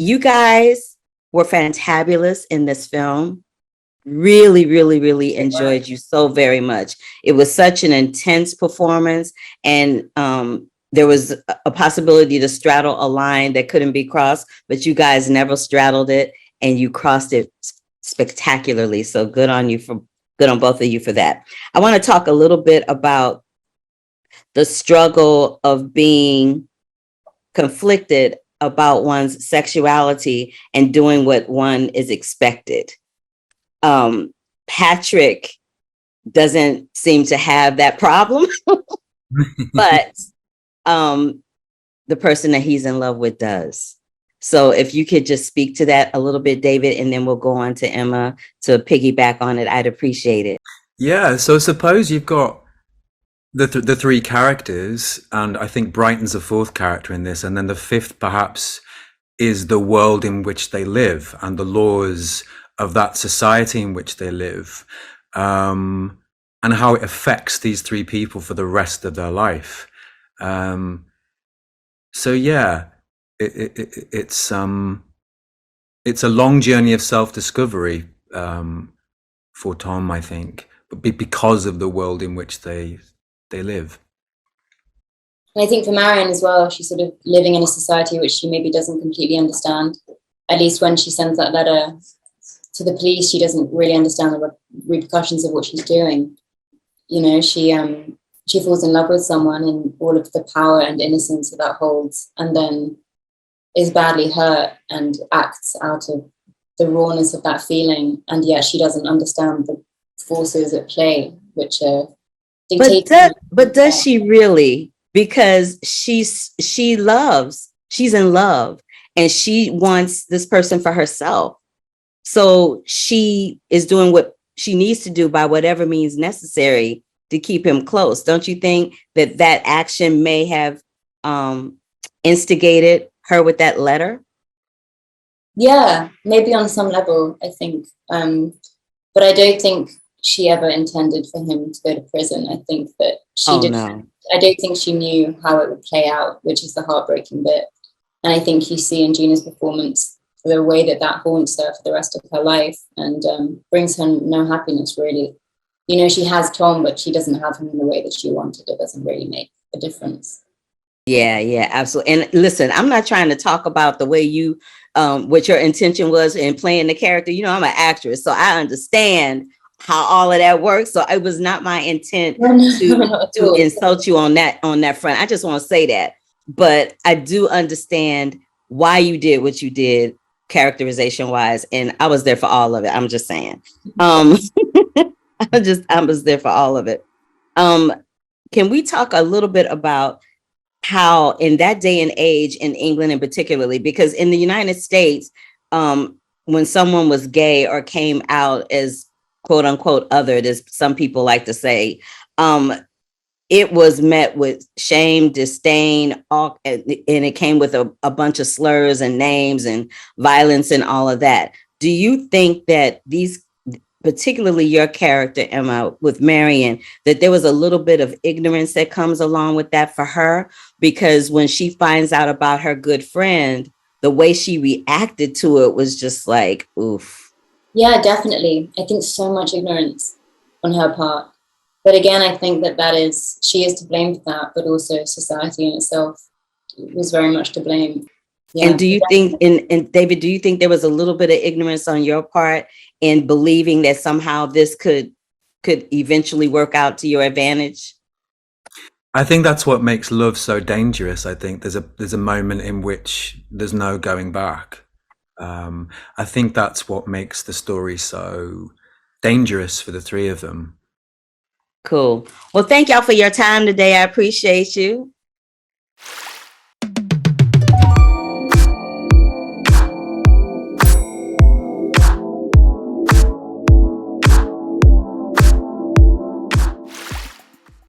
you guys were fantabulous in this film. Really, really, really enjoyed you so very much. It was such an intense performance, and there was a possibility to straddle a line that couldn't be crossed, but you guys never straddled it, and you crossed it spectacularly. So good on you for good on both of you for that. I want to talk a little bit about the struggle of being conflicted about one's sexuality and doing what one is expected. Patrick doesn't seem to have that problem, but the person that he's in love with does. So if you could just speak to that a little bit, David, and then we'll go on to Emma to piggyback on it, I'd appreciate it. Yeah, so suppose you've got the three characters, and I think Brighton's a fourth character in this, and then the fifth perhaps is the world in which they live and the laws of that society in which they live, and how it affects these three people for the rest of their life. So yeah, it's a long journey of self-discovery for Tom, I think, but because of the world in which they live. And I think for Marion as well, she's sort of living in a society which she maybe doesn't completely understand. At least when she sends that letter to the police, she doesn't really understand the repercussions of what she's doing. You know, she falls in love with someone and all of the power and innocence that that holds, and then is badly hurt and acts out of the rawness of that feeling. And yet she doesn't understand the forces at play, which are dictating. But does she really? Because she's in love, and she wants this person for herself. So she is doing what she needs to do by whatever means necessary to keep him close. Don't you think that action may have instigated her with that letter? Yeah, maybe on some level, I think. But I don't think she ever intended for him to go to prison. I think that she didn't. No. I don't think she knew how it would play out, which is the heartbreaking bit. And I think you see in Gina's performance the way that haunts her for the rest of her life and brings her no happiness, really. You know, she has Tom, but she doesn't have him in the way that she wanted. It doesn't really make a difference. Yeah, absolutely. And listen, I'm not trying to talk about the way you, what your intention was in playing the character. You know, I'm an actress, so I understand how all of that works. So it was not my intent to insult you on that front. I just want to say that. But I do understand why you did what you did, characterization wise, and I was there for all of it. I'm just saying. I was there for all of it. Can we talk a little bit about how in that day and age in England in particularly, because in the United States, when someone was gay or came out as quote unquote othered, as some people like to say, it was met with shame, disdain, and it came with a bunch of slurs and names and violence and all of that. Do you think that these, particularly your character, Emma, with Marion, that there was a little bit of ignorance that comes along with that for her? Because when she finds out about her good friend, the way she reacted to it was just like, oof. Yeah, definitely. I think so much ignorance on her part. But again, I think she is to blame for that, but also society in itself was very much to blame. Yeah, and do you think, and David, do you think there was a little bit of ignorance on your part in believing that somehow this could eventually work out to your advantage? I think that's what makes love so dangerous. I think there's a moment in which there's no going back. I think that's what makes the story so dangerous for the three of them. Cool. Well, thank y'all for your time today. I appreciate you.